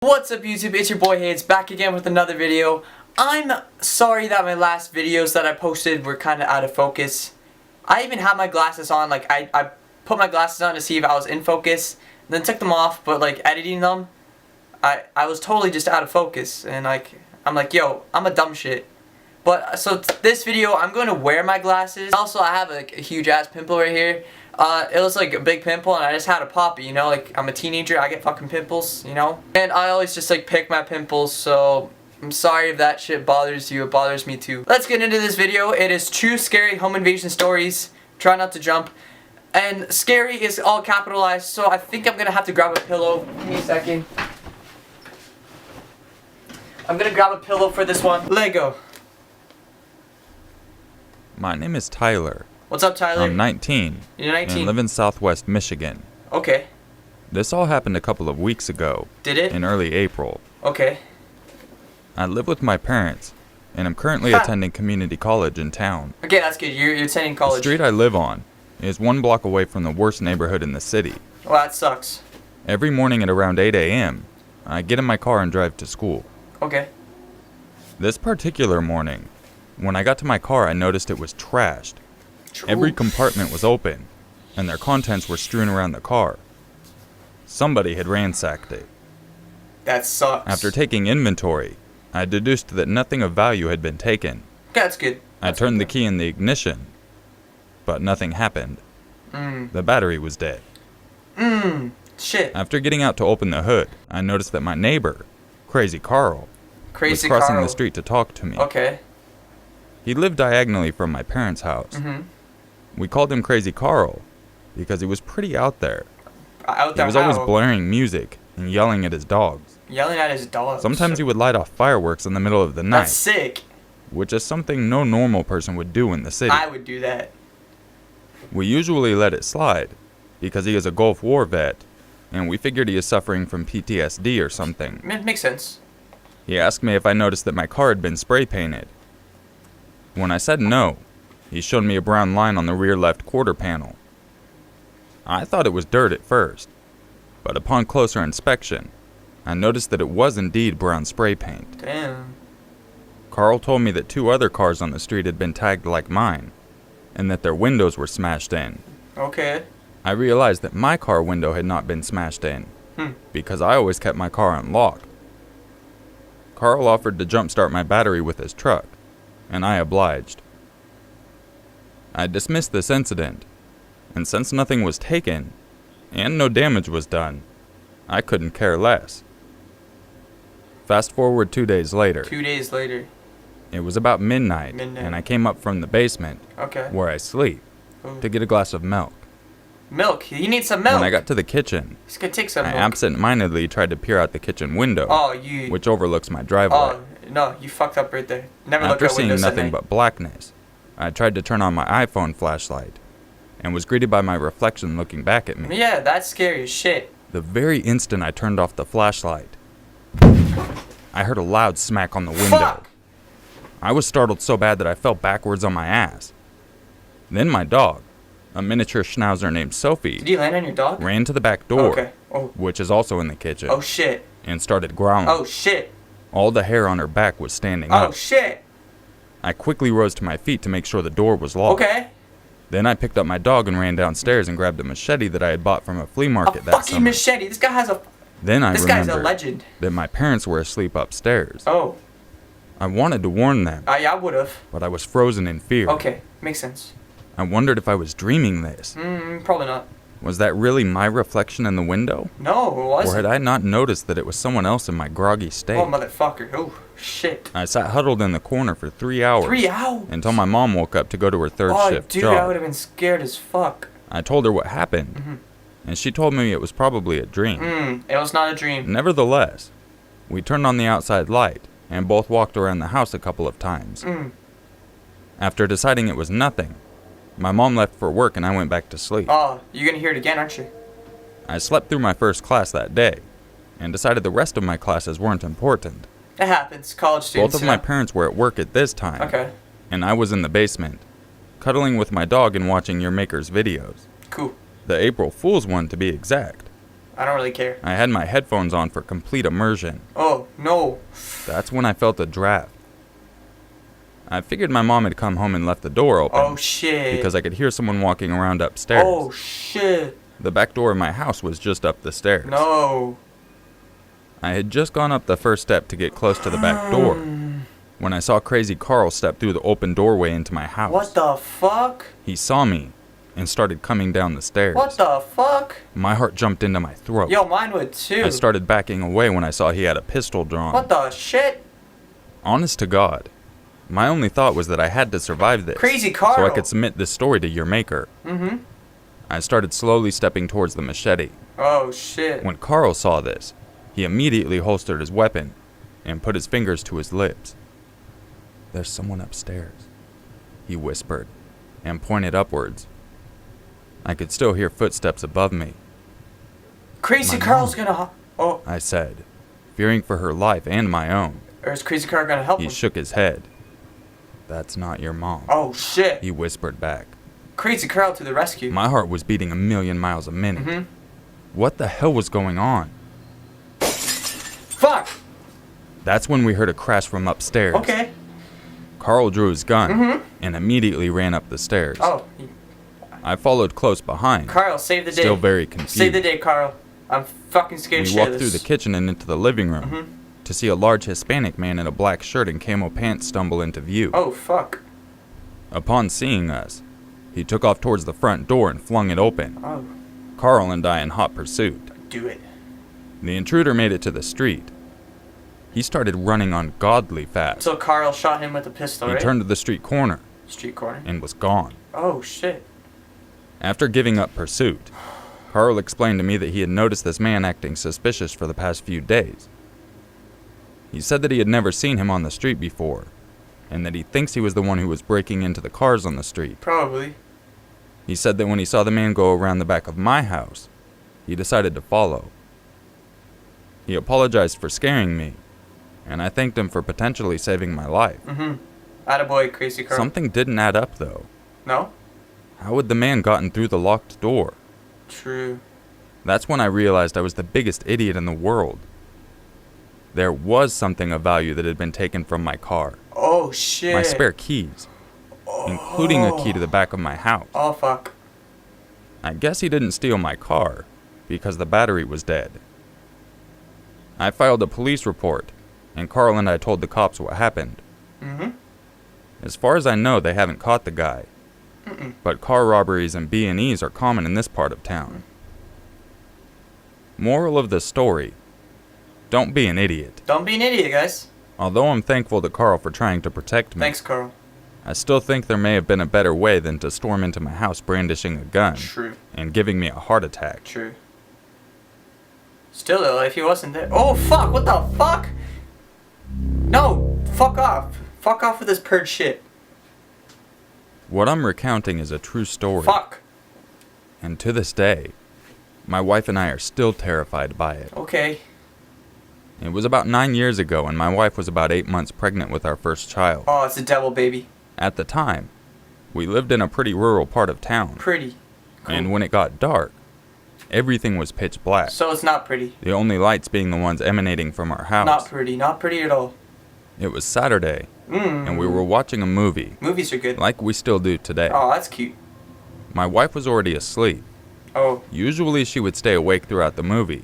What's up YouTube, it's your boy Hayes back again with another video. I'm sorry that my last videos that I posted were kind of out of focus. I even had my glasses on, like I put my glasses on to see if I was in focus, then took them off, but like editing them, I was totally just out of focus, and I'm like, yo, I'm a dumb shit. But so this video, I'm going to wear my glasses. Also, I have a huge ass pimple right here. It was like a big pimple and I just had to pop it, you know, like I'm a teenager, I get fucking pimples, you know, and I always just like pick my pimples, so I'm sorry if that shit bothers you, it bothers me too. Let's get into this video. It is true scary home invasion stories. Try not to jump. And scary is all capitalized, so I think I'm gonna have to grab a pillow. Give me a second. I'm gonna grab a pillow for this one. Lego. My name is Tyler. What's up, Tyler? I'm 19. You're 19? And live in Southwest Michigan. Okay. This all happened a couple of weeks ago. Did it? In early April. Okay. I live with my parents, and I'm currently attending community college in town. Okay, that's good. You're attending college. The street I live on is 1 block away from the worst neighborhood in the city. Well, that sucks. Every morning at around 8 a.m., I get in my car and drive to school. Okay. This particular morning, when I got to my car, I noticed it was trashed. Every compartment was open, and their contents were strewn around the car. Somebody had ransacked it. That sucks. After taking inventory, I deduced that nothing of value had been taken. That's good. I turned the key in the ignition, but nothing happened. The battery was dead. Shit. After getting out to open the hood, I noticed that my neighbor, Crazy Carl, was crossing the street to talk to me. Okay. He lived diagonally from my parents' house. We called him Crazy Carl because he was pretty out there. Out there? He was always blaring music and yelling at his dogs. Yelling at his dogs? Sometimes he would light off fireworks in the middle of the night. That's sick. Which is something no normal person would do in the city. I would do that. We usually let it slide because he is a Gulf War vet, and we figured he is suffering from PTSD or something. Makes sense. He asked me if I noticed that my car had been spray painted. When I said no, he showed me a brown line on the rear left quarter panel. I thought it was dirt at first, but upon closer inspection, I noticed that it was indeed brown spray paint. Damn. Carl told me that 2 other cars on the street had been tagged like mine, and that their windows were smashed in. Okay. I realized that my car window had not been smashed in, because I always kept my car unlocked. Carl offered to jumpstart my battery with his truck, and I obliged. I dismissed this incident, and since nothing was taken, and no damage was done, I couldn't care less. Fast forward 2 days later. 2 days later. It was about midnight, and I came up from the basement, where I sleep, to get a glass of milk. Milk? You need some milk? When I got to the kitchen, This could take some I milk. absent-mindedly tried to peer out the kitchen window, which overlooks my driveway. Oh, no, you fucked up right there. Never look After out seeing windows at nothing night. but blackness, I tried to turn on my iPhone flashlight, and was greeted by my reflection looking back at me. Yeah, that's scary as shit. The very instant I turned off the flashlight, I heard a loud smack on the window. Fuck! I was startled so bad that I fell backwards on my ass. Then my dog, a miniature schnauzer named Sophie, Did you land on your dog? ran to the back door, which is also in the kitchen, Oh shit. and started growling. Oh shit. All the hair on her back was standing up. Oh shit. I quickly rose to my feet to make sure the door was locked. Okay. Then I picked up my dog and ran downstairs and grabbed a machete that I had bought from a flea market that fucking summer. machete. This guy has a... Then I This guy's a remembered legend. that my parents were asleep upstairs. Oh. I wanted to warn them, Yeah, I would've. but I was frozen in fear. Okay, makes sense. I wondered if I was dreaming this. Probably not. Was that really my reflection in the window? No, it wasn't. Or had I not noticed that it was someone else in my groggy state? Oh, motherfucker. Oh, shit. I sat huddled in the corner for 3 hours. 3 hours? Until my mom woke up to go to her third shift dude, job. I would've been scared as fuck. I told her what happened, and she told me it was probably a dream. It was not a dream. Nevertheless, we turned on the outside light and both walked around the house a couple of times. After deciding it was nothing, my mom left for work and I went back to sleep. Oh, you're gonna hear it again, aren't you? I slept through my first class that day, and decided the rest of my classes weren't important. It happens. College students. Both of my parents were at work at this time. Okay. And I was in the basement, cuddling with my dog and watching your maker's videos. Cool. The April Fool's one to be exact. I don't really care. I had my headphones on for complete immersion. Oh, no. That's when I felt a draft. I figured my mom had come home and left the door open. Oh, shit. Because I could hear someone walking around upstairs. Oh, shit. The back door of my house was just up the stairs. No. I had just gone up the first step to get close to the back door when I saw Crazy Carl step through the open doorway into my house. What the fuck? He saw me and started coming down the stairs. What the fuck? My heart jumped into my throat. Yo, mine would too. I started backing away when I saw he had a pistol drawn. What the shit? Honest to God, my only thought was that I had to survive this. Crazy Carl. So I could submit this story to your maker. Mm-hmm. I started slowly stepping towards the machete. Oh, shit. When Carl saw this, he immediately holstered his weapon and put his fingers to his lips. "There's someone upstairs," he whispered, and pointed upwards. I could still hear footsteps above me. Crazy My Carl's mom. gonna... Oh. I said, fearing for her life and my own. Or is Crazy Carl gonna help He him? shook his head. "That's not your mom," Oh, shit. he whispered back. Crazy Carl to the rescue. My heart was beating a million miles a minute. Mm-hmm. What the hell was going on? Fuck. That's when we heard a crash from upstairs. Okay. Carl drew his gun and immediately ran up the stairs. Oh. I followed close behind, Carl, save the day. still very confused. Save the day, Carl. I'm fucking scared We to shit walked of through this. the kitchen and into the living room to see a large Hispanic man in a black shirt and camo pants stumble into view. Oh, fuck. Upon seeing us, he took off towards the front door and flung it open. Oh. Carl and I in hot pursuit. Do it. The intruder made it to the street. He started running ungodly fast. So Carl shot him with a pistol, He right? turned to the street corner Street corner. and was gone. Oh, shit. After giving up pursuit, Carl explained to me that he had noticed this man acting suspicious for the past few days. He said that he had never seen him on the street before, and that he thinks he was the one who was breaking into the cars on the street. Probably. He said that when he saw the man go around the back of my house, he decided to follow. He apologized for scaring me, and I thanked him for potentially saving my life. Mm-hmm. Attaboy, Crazy Carl. Something didn't add up, though. No? How had the man gotten through the locked door? True. That's when I realized I was the biggest idiot in the world. There was something of value that had been taken from my car. Oh, shit. My spare keys, including a key to the back of my house. Oh, fuck. I guess he didn't steal my car, because the battery was dead. I filed a police report, and Carl and I told the cops what happened. Mm-hmm. As far as I know, they haven't caught the guy. But car robberies and B&Es are common in this part of town. Moral of the story: don't be an idiot. Don't be an idiot, guys. Although I'm thankful to Carl for trying to protect me, Thanks, Carl. I still think there may have been a better way than to storm into my house brandishing a gun True. and giving me a heart attack. True. Still, though, if he wasn't there... Oh, fuck! What the fuck? No! Fuck off. Fuck off with this purge shit. What I'm recounting is a true story. Fuck. And to this day, my wife and I are still terrified by it. Okay. It was about 9 years ago, and my wife was about 8 months pregnant with our first child. Oh, it's a devil baby. At the time, we lived in a pretty rural part of town, Pretty. Cool. and when it got dark, everything was pitch black, So it's not pretty. the only lights being the ones emanating from our house. Not pretty. Not pretty at all. It was Saturday, and we were watching a movie, Movies are good. like we still do today. Oh, that's cute. My wife was already asleep. Oh. Usually she would stay awake throughout the movie,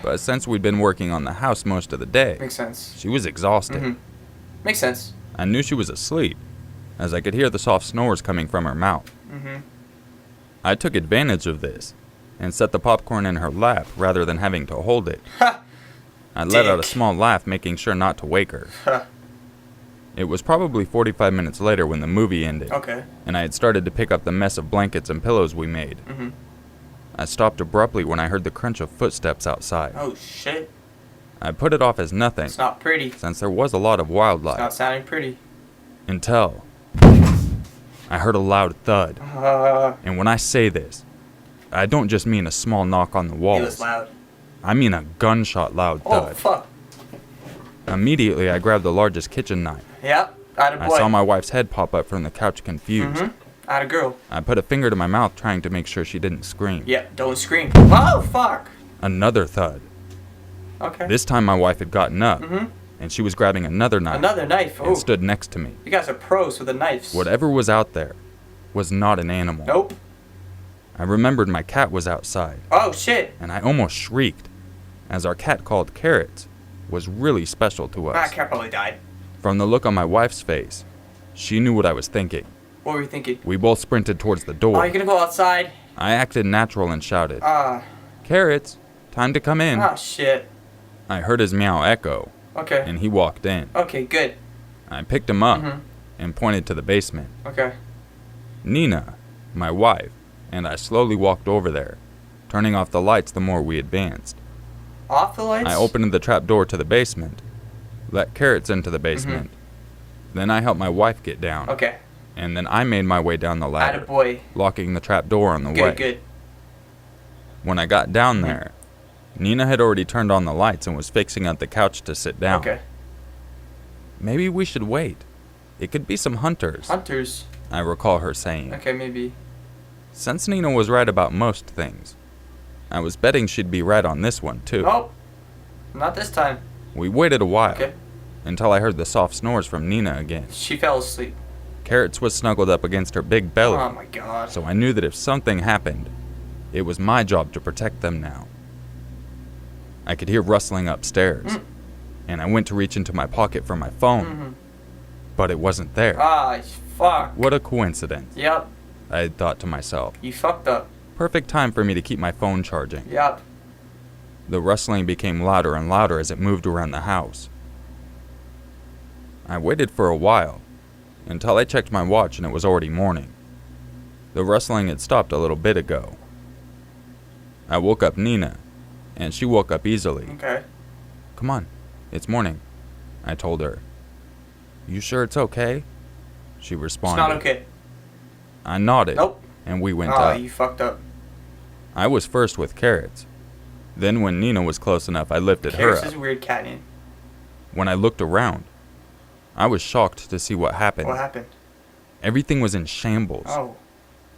but since we'd been working on the house most of the day, Makes sense. she was exhausted. Mm-hmm. Makes sense. I knew she was asleep, as I could hear the soft snores coming from her mouth. Mm-hmm. I took advantage of this, and set the popcorn in her lap rather than having to hold it. Ha! I let out a Dick. small laugh, making sure not to wake her. Ha. It was probably 45 minutes later when the movie ended, Okay. and I had started to pick up the mess of blankets and pillows we made. Mm-hmm. I stopped abruptly when I heard the crunch of footsteps outside. Oh, shit. I put it off as nothing, It's not pretty. since there was a lot of It's wildlife, not sounding pretty. until I heard a loud thud. And when I say this, I don't just mean a small knock on the It walls. was loud. I mean a gunshot loud Oh, thud. fuck. Immediately, I grabbed the largest kitchen knife. Yep. Atta I boy. saw my wife's head pop up from the couch confused. Mm-hmm. Atta girl. I put a finger to my mouth trying to make sure she didn't scream. Yeah, don't scream. Oh, fuck. Another thud. Okay. This time my wife had gotten up, and she was grabbing another knife. Another knife. And Oh. stood next to me. You guys are pros with the knives. Whatever was out there was not an animal. Nope. I remembered my cat was outside, Oh shit. and I almost shrieked, as our cat called Carrots was really special to us. That cat probably died. From the look on my wife's face, she knew what I was thinking. What were you thinking? We both sprinted towards the door. Oh, you're gonna go outside? I acted natural and shouted, Ah. Carrots, time to come in. Ah, shit. I heard his meow echo, Okay. and he walked in. Okay, good. I picked him up and pointed to the basement. Okay. Nina, my wife, and I slowly walked over there, turning off the lights the more we advanced. Off the lights? I opened the trap door to the basement, let Carrots into the basement. Then I helped my wife get down, Okay. and then I made my way down the ladder, Attaboy. locking the trap door on the way. Good, good. When I got down there, Nina had already turned on the lights and was fixing up the couch to sit down. Okay. Maybe we should wait. It could be some hunters, Hunters. I recall her saying. Okay, maybe. Since Nina was right about most things, I was betting she'd be right on this one too. Nope. Not this time. We waited a while, Okay. until I heard the soft snores from Nina again. She fell asleep. Carrots was snuggled up against her big belly, Oh my god. so I knew that if something happened, it was my job to protect them now. I could hear rustling upstairs, and I went to reach into my pocket for my phone, but it wasn't there. Ah, fuck. What a coincidence, Yep. I had thought to myself. You fucked up. Perfect time for me to keep my phone charging. Yep. The rustling became louder and louder as it moved around the house. I waited for a while, until I checked my watch and it was already morning. The rustling had stopped a little bit ago. I woke up Nina, and she woke up easily. Okay. Come on, it's morning, I told her. You sure it's okay? She It's responded. not okay. I nodded, Nope. and we went Ah, up. you fucked up. I was first with Carrots. Then when Nina was close enough, I lifted Carrots her is up. a weird cat name. When I looked around, I was shocked to see what happened. What happened? Everything was in shambles. Oh.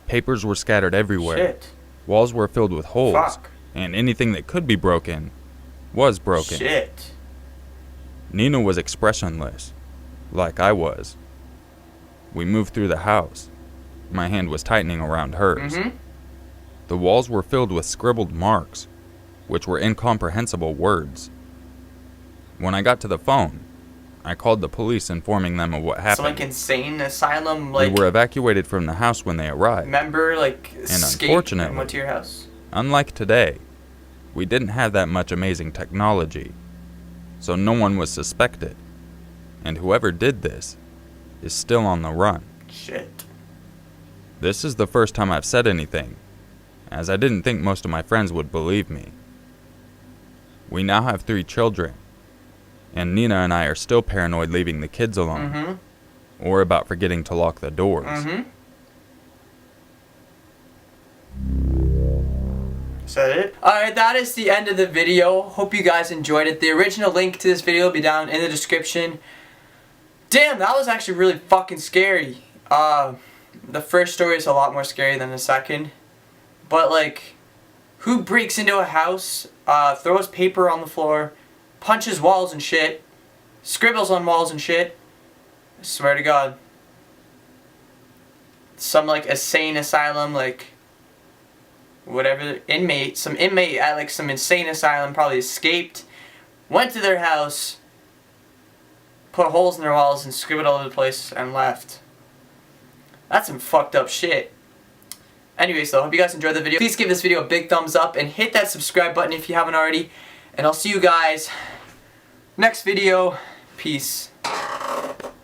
Papers were scattered everywhere. Shit. Walls were filled with holes. Fuck. And anything that could be broken was broken. Shit. Nina was expressionless, like I was. We moved through the house. My hand was tightening around hers. The walls were filled with scribbled marks, which were incomprehensible words. When I got to the phone, I called the police informing them of what So happened. like insane asylum, like We were evacuated from the house when they arrived. member like escaped unfortunately- and went to your house. Unlike today, we didn't have that much amazing technology, so no one was suspected. And whoever did this is still on the run. Shit. This is the first time I've said anything, as I didn't think most of my friends would believe me. We now have 3 children, and Nina and I are still paranoid leaving the kids alone, or about forgetting to lock the doors. Is that it? Alright, that is the end of the video. Hope you guys enjoyed it. The original link to this video will be down in the description. Damn, that was actually really fucking scary. The first story is a lot more scary than the second. But like, who breaks into a house, throws paper on the floor, punches walls and shit, scribbles on walls and shit? I swear to God. Some like insane asylum, like whatever inmate, some inmate at like some insane asylum probably escaped, went to their house, put holes in their walls and scribbled all over the place and left. That's some fucked up shit. Anyways though, hope you guys enjoyed the video. Please give this video a big thumbs up and hit that subscribe button if you haven't already. And I'll see you guys next video. Peace.